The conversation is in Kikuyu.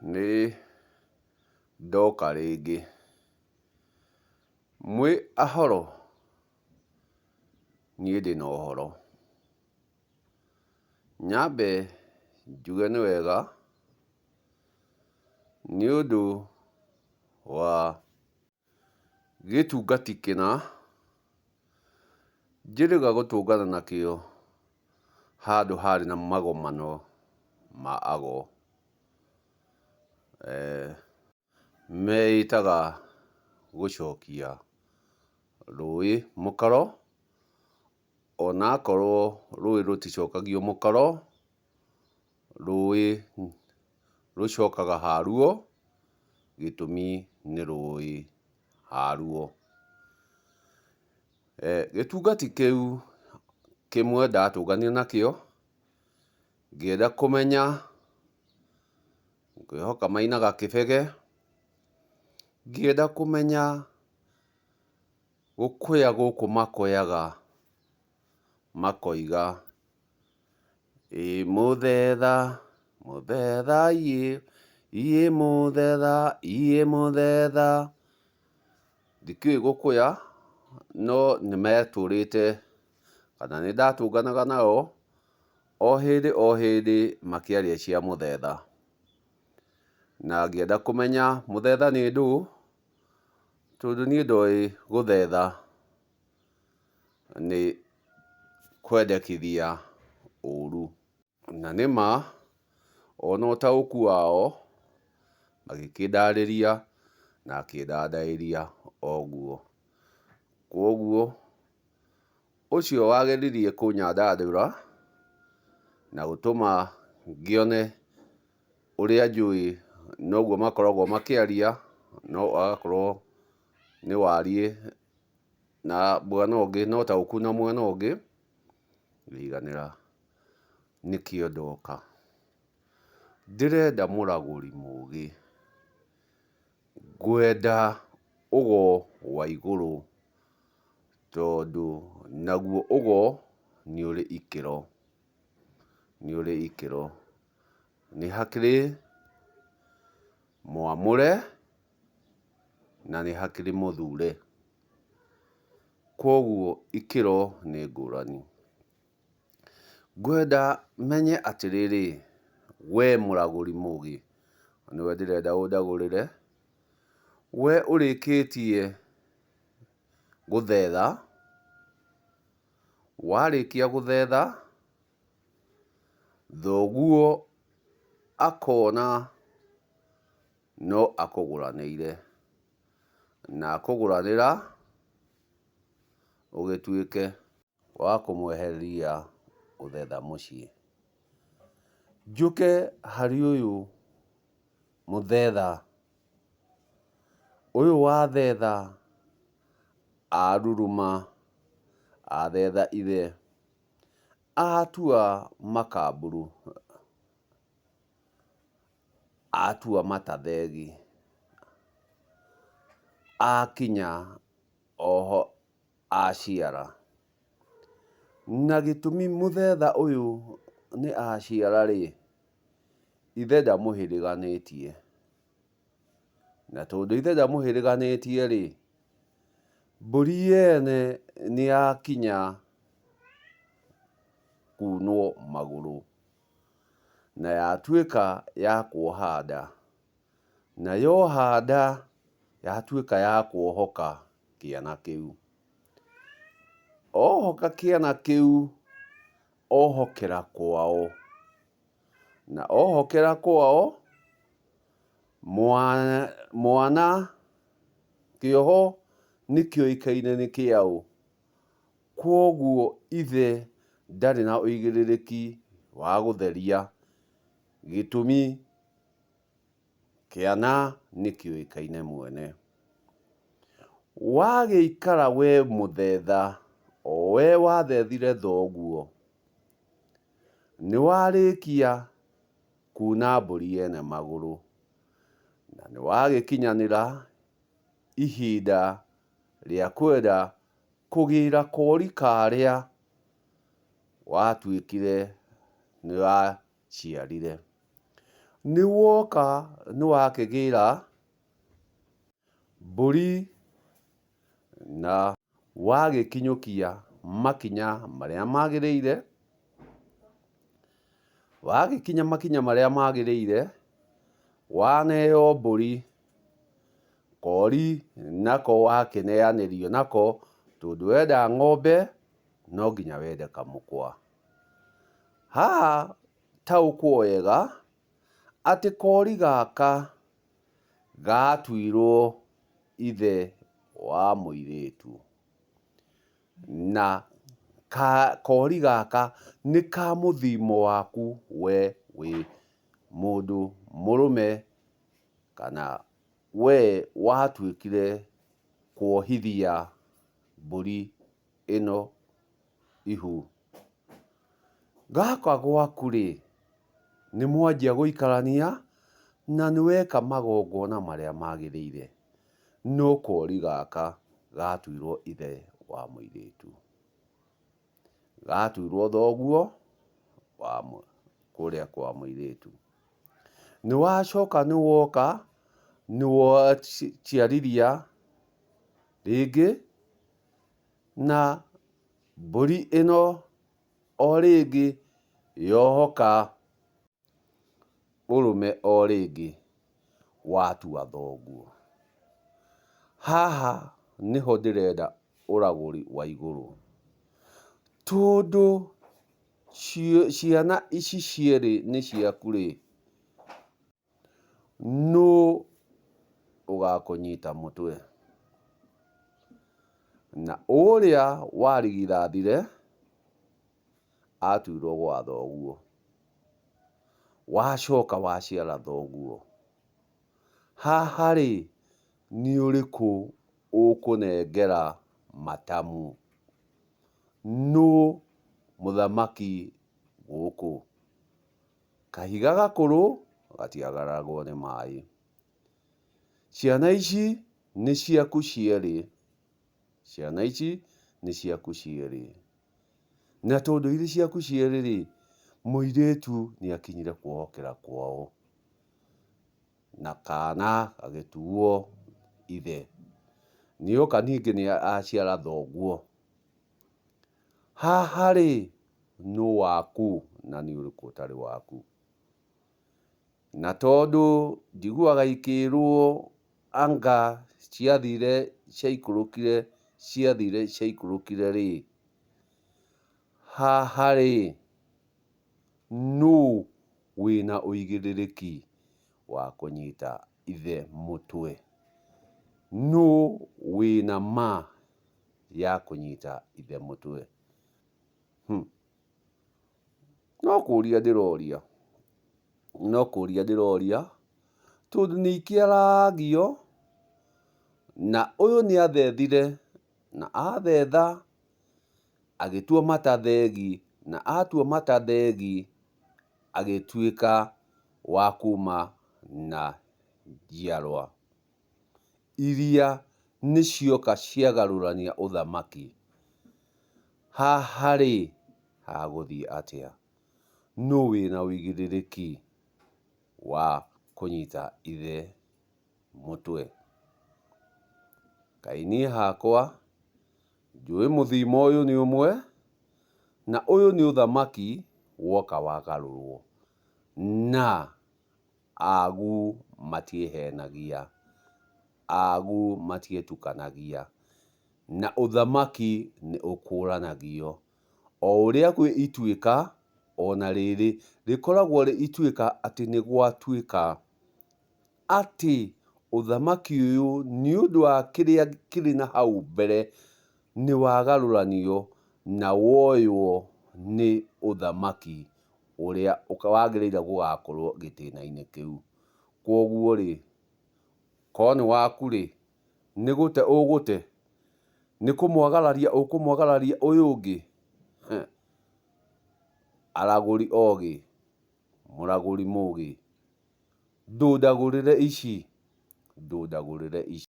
nĩ ndoka rĩngĩ. Mwĩ ahoro? Niĩ ndĩ na ũhoro. Nyambe njuge nĩ wega nĩ ũndũ wa gĩtungati kĩna njĩrĩga gũtũngana nakĩo handũ harĩ na magomano ma ago. Meĩtaga gũcokia rũĩ mũkaro, onakorwo rũĩ rũticokagio mũkaro, rũĩ rũcokaga haruo, gĩtũmi nĩ rũĩ haruo. Gĩtungati kĩu kĩmwe ndatũnganire nakĩo, ngĩenda kũmenya, ngĩhoka mainaga kĩbege, ngĩenda kũmenya gũkũya gũkũ makũyaga makoiga ĩ mũthetha, mũthetha ĩ, ĩ mũthetha, ĩ mũthetha. Ndikĩũĩ gũkũya no nĩmetũrĩte kana nĩndatũnganaga nao o hĩndĩ makĩaria cia mũthetha. Na ngĩenda kũmenya mũthetha nĩ ndũũ, tondũ niĩ ndoĩ gũthetha nĩ kwendekithia ũru. Na nĩma ona ũtaũku wao magĩkĩndarĩria na akĩndandaĩria oguo. Kuoguo ũcio wageririe kũnyandandũra na gũtũma ngĩone ũrĩa njũĩ noguo makoragwo makĩaria, no agakorwo nĩ wariĩ na mwena ũngĩ na ũtaũku na mwena ũngĩ, ngĩiganĩra. Nĩkĩo ndoka. Ndĩrenda mũragũri mũgĩ, ngwenda ũgo wa igũrũ, tondũ naguo ũgo nĩ ũrĩ ikĩro, nĩ ũrĩ ikĩro. Nĩ hakĩrĩ mwamũre na nĩ hakĩrĩ mũthure. Kuoguo ikĩro nĩ ngũrani. Ngwenda menye atĩrĩrĩ, we mũragũri mũgĩ, nĩwe ndĩrenda ũndagũrĩre, we ũrĩkĩtie gũthetha, warĩkia gũthetha, thoguo akona no akũgũranĩire, na akũgũranĩra ũgĩtuĩke wa kũmwehereria gũthetha mũciĩ. Njũke harĩ ũyũ mũthetha, ũyũ wathetha aruruma, athetha ithe, atua makamburu, atua matathegi, akinya oho aciara. Na gĩtũmi mũthetha ũyũ nĩ aciara-rĩ, ithe ndamũhĩrĩganĩtie. Na tondũ ithe ndamũhĩrĩganĩtie-rĩ, mbũri yene nĩyakinya kunwo magũrũ, na yatuĩka ya kuoha nda, na yoha nda yatuĩka ya kuohoka kĩana kĩu. Ohoka kĩana kĩu, ohokera kwao, na ohokera kwao, mwana kĩoho nĩkĩoĩkaine nĩ kĩaũ. Kuoguo ithe ndarĩ na ũigĩrĩrĩki wa gũtheria, gĩtũmi kĩana nĩkĩoĩkaine mwene. Wagĩikara we mũthetha, o we wathethire thoguo, nĩwarĩkia kuna mbũri yene magũrũ, na nĩwagĩkinyanĩra ihinda rĩa kwenda kũgĩra kori karĩa watuĩkire nĩwaciarire. nĩ woka nĩ wakĩgĩra mbũri na wagĩkinyũkia makinya marĩa magĩrĩire, wagĩkinya makinya marĩa magĩrĩire, waneo mbũri, kori nako wakĩneanĩrio nako, tondũ wenda ng'ombe no nginya wende kamũkwa. Haha taũkwo wega atĩ kori gaka gatuirwo ithe wa mũirĩtu, na kori gaka nĩ ka mũthimo waku we wĩ mũndũ mũrũme, kana we watuĩkire kuohithia mbũri ĩno ihu. Gaka gwaku-rĩ, nĩ mwanjia gũikarania na nĩ weka magongona marĩa magĩrĩire, no kori gaka gatuirwo ithe wa mũirĩtu, gatuirwo thoguo wa kũrĩa kwa mũirĩtu. Nĩ wacoka nĩ woka nĩ waciarithia rĩngĩ, na mbũri ĩno o rĩngĩ yohoka ũrũme o rĩngĩ watua thoguo. Haha nĩho ndĩrenda ũragũri wa igũrũ, tondũ ciana ici cierĩ nĩ ciaku-rĩ, nũ ũgakũnyita mũtwe? Na ũrĩa warigithathire atuirwo gwa thoguo, wacoka waciara thoguo, haha-rĩ, nĩ ũrĩkũ ũkũnengera matamu? Nũ mũthamaki gũkũ? Kahiga gakũrũ gatiagaragwo nĩ maĩ. Ciana ici nĩ ciaku cierĩ, ciana ici nĩ ciaku cierĩ, na tondũ irĩ ciaku cierĩ-rĩ, mũirĩtu nĩ akinyire kuohokera kwao, na kana gagĩtuo ithe. Nĩoka ningĩ nĩ aciara thoguo. Haha-rĩ, nũ waku na nĩ ũrĩkũ ũtarĩ waku? Na tondũ njiguaga ikĩrwo anga ciathire ciaikũrũkire-rĩ, haha-rĩ, nũ wĩna ũigĩrĩrĩki wa kũnyita ithe mũtwe? Nũ wĩna ma ya kũnyita ithe mũtwe? No kũria ndĩroria, tondũ nĩ ikĩaragio, na ũyũ nĩ athethire, na athetha agĩtua mata thegi, na atua mata thegi agĩtuĩka wa kuma na njiarwa iria nĩ cioka ciagarũrania ũthamaki. Haha-rĩ, hagũthiĩ atĩa? Nũ wĩna ũigĩrĩrĩki wa kũnyita ithe mũtwe? Kaĩ niĩ hakwa njũĩ mũthimo ũyũ nĩ ũmwe, na ũyũ nĩ ũthamaki woka wagarũrwo, na agu matiĩhenagia, agu matiĩtukanagia, na ũthamaki nĩ ũkũranagio. O ũrĩa gwĩ ituĩka, ona rĩrĩ rĩkoragwo rĩ ituĩka atĩ nĩ gwatuĩka atĩ ũthamaki ũyũ nĩ ũndũ wa kĩrĩa kĩrĩ na hau mbere nĩ wagarũranio na woywo nĩ ũthamaki ũrĩa wagĩrĩire gũgakorwo gĩtĩna-inĩ kĩu. Koguo-rĩ, korwo nĩ waku-rĩ, nĩ gũte ũgũte? Nĩ kũmwagararia ũkũmwagararia ũyũ ũngĩ? Aragũri ogĩ, mũragũri mũgĩ, ndũndagũrĩre ici, ndũndagũrĩre ici.